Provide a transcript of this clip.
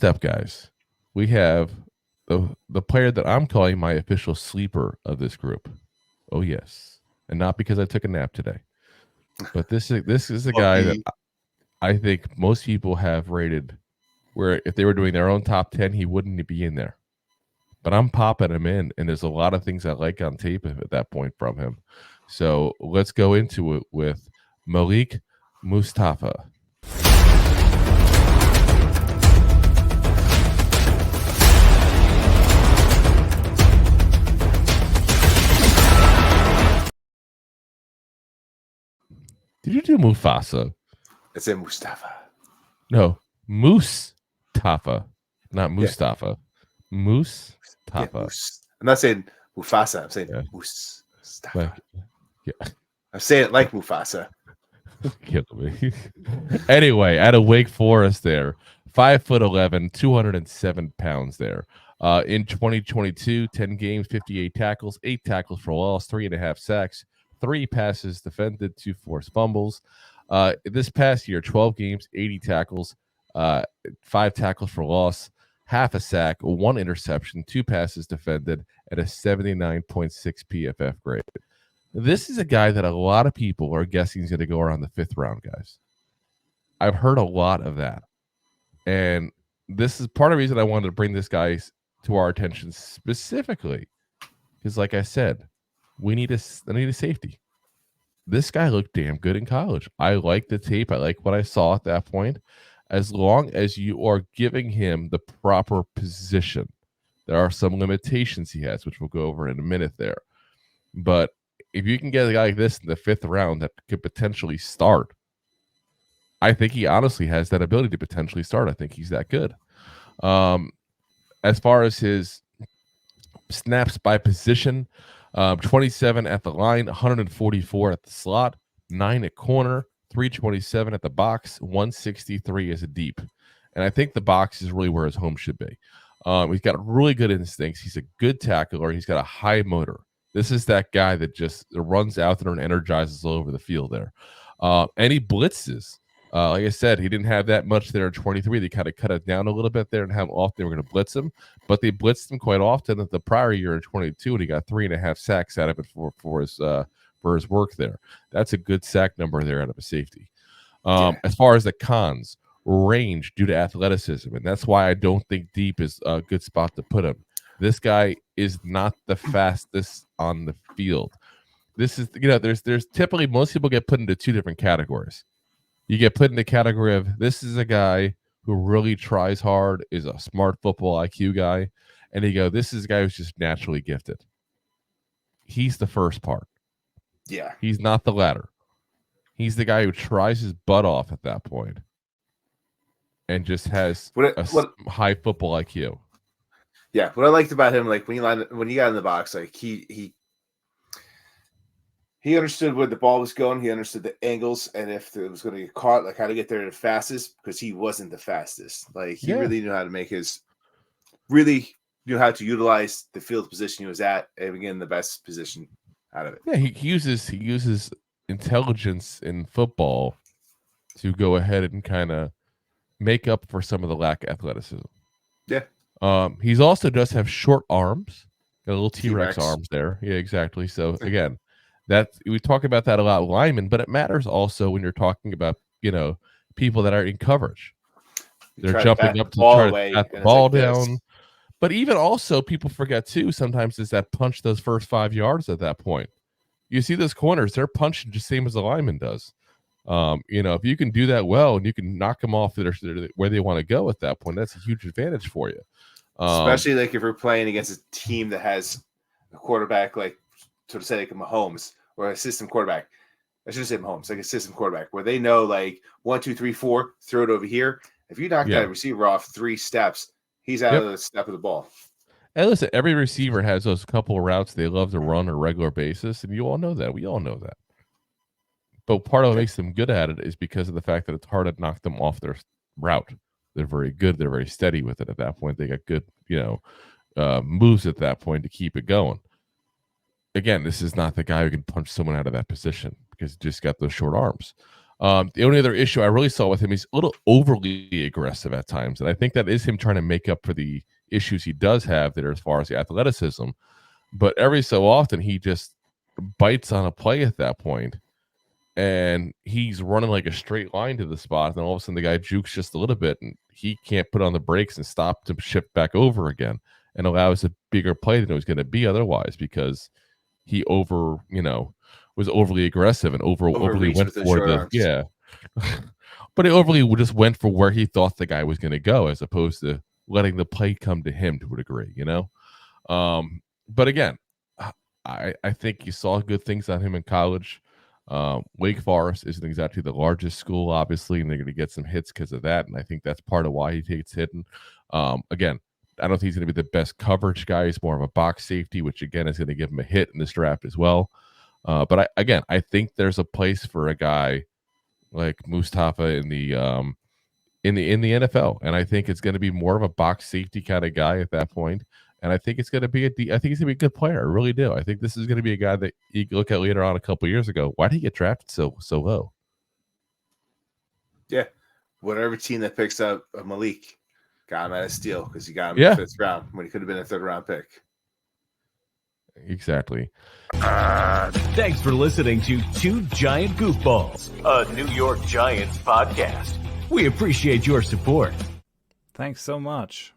Next up, guys, we have the player that I'm calling my official sleeper of this group. Oh yes, and not because I took a nap today, but this is a guy that I think most people have rated where if they were doing their own top 10, he wouldn't be in there. But I'm popping him in, and there's a lot of things I like on tape at that point from him. So let's go into it with Malik Mustapha. Did you do Mufasa? I said Mustafa. No, Mustafa, not Mustafa. Yeah. Mustafa. Yeah, I'm not saying Mufasa. I'm saying Mustafa. Yeah. I'm saying it like Mufasa. Kill me. Anyway, out of Wake Forest there, 5'11", 207 pounds there. In 2022, 10 games, 58 tackles, 8 tackles for loss, 3.5 sacks, 3 passes defended, 2 forced fumbles. This past year, 12 games, 80 tackles, 5 tackles for loss, half a sack, 1 interception, 2 passes defended, at a 79.6 PFF grade. This is a guy that a lot of people are guessing is going to go around the 5th round, guys. I've heard a lot of that. And this is part of the reason I wanted to bring this guy to our attention specifically. Because like I said, I need a safety. This guy looked damn good in college. I like the tape. I like what I saw at that point. As long as you are giving him the proper position. There are some limitations he has, which we'll go over in a minute there. But if you can get a guy like this in the 5th round that could potentially start, I think he honestly has that ability to potentially start. I think he's that good. As far as his snaps by position, 27 at the line, 144 at the slot, 9 at corner, 327 at the box, 163 as a deep. And I think the box is really where his home should be. He's got really good instincts. He's a good tackler. He's got a high motor. This is that guy that just runs out there and energizes all over the field there. And he blitzes. Like I said, he didn't have that much there in 23. They kind of cut it down a little bit there and how often they were going to blitz him. But they blitzed him quite often at the prior year in 22, and he got 3.5 sacks out of it for his work there. That's a good sack number there out of a safety. As far as the cons, range due to athleticism, and that's why I don't think deep is a good spot to put him. This guy is not the fastest on the field. This is, there's typically most people get put into 2 different categories. You get put in the category of this is a guy who really tries hard, is a smart football IQ guy, and you go, this is a guy who's just naturally gifted. He's the first part. Yeah. He's not the latter. He's the guy who tries his butt off at that point and just has high football IQ. Yeah, what I liked about him, like when he got in the box, like he understood where the ball was going. He understood the angles, and if it was going to get caught, like how to get there the fastest, because he wasn't the fastest. Like he really knew how to knew how to utilize the field position he was at, and again the best position out of it. Yeah, he uses intelligence in football to go ahead and kind of make up for some of the lack of athleticism. Yeah. He's also does have short arms, got a little T-Rex arms there. Yeah, exactly. So again, we talk about that a lot with linemen, but it matters also when you're talking about, people that are in coverage. They're jumping up to try to pat the ball down. But even also people forget too, sometimes is that punch those first 5 yards at that point. You see those corners, they're punching just the same as the lineman does. If you can do that well and you can knock them off where they want to go at that point, that's a huge advantage for you. Especially like if we're playing against a team that has a quarterback like sort of say like a Mahomes or a system quarterback. I shouldn't say Mahomes, like a system quarterback where they know like 1, 2, 3, 4, throw it over here. If you knock that receiver off 3 steps, he's out of the step of the ball. And listen, every receiver has those couple of routes they love to run on a regular basis, and you all know that. We all know that. But part of what makes them good at it is because of the fact that it's hard to knock them off their route. They're very good. They're very steady with it at that point. They got good, moves at that point to keep it going. Again, this is not the guy who can punch someone out of that position because he just got those short arms. The only other issue I really saw with him, he's a little overly aggressive at times, and I think that is him trying to make up for the issues he does have there as far as the athleticism. But every so often, he just bites on a play at that point, and he's running like a straight line to the spot, and then all of a sudden the guy jukes just a little bit, and he can't put on the brakes and stop to shift back over again, and allows a bigger play than it was going to be otherwise because he was overly aggressive and overly went for the but he overly just went for where he thought the guy was going to go as opposed to letting the play come to him to a degree, but again, I think you saw good things on him in college. Wake Forest isn't exactly the largest school, obviously, and they're going to get some hits because of that, and I think that's part of why he takes hitting. Again, I don't think he's going to be the best coverage guy. He's more of a box safety, which again is going to give him a hit in this draft as well. But I think there's a place for a guy like Mustapha in the NFL, and I think it's going to be more of a box safety kind of guy at that point. And I think it's going to be a good player. I really do. I think this is going to be a guy that you look at later on a couple years ago. Why did he get drafted so low? Yeah, whatever team that picks up Malik got him at a steal because he got him in the 5th round when he could have been a 3rd round pick. Exactly. Thanks for listening to Two Giant Goofballs, a New York Giants podcast. We appreciate your support. Thanks so much.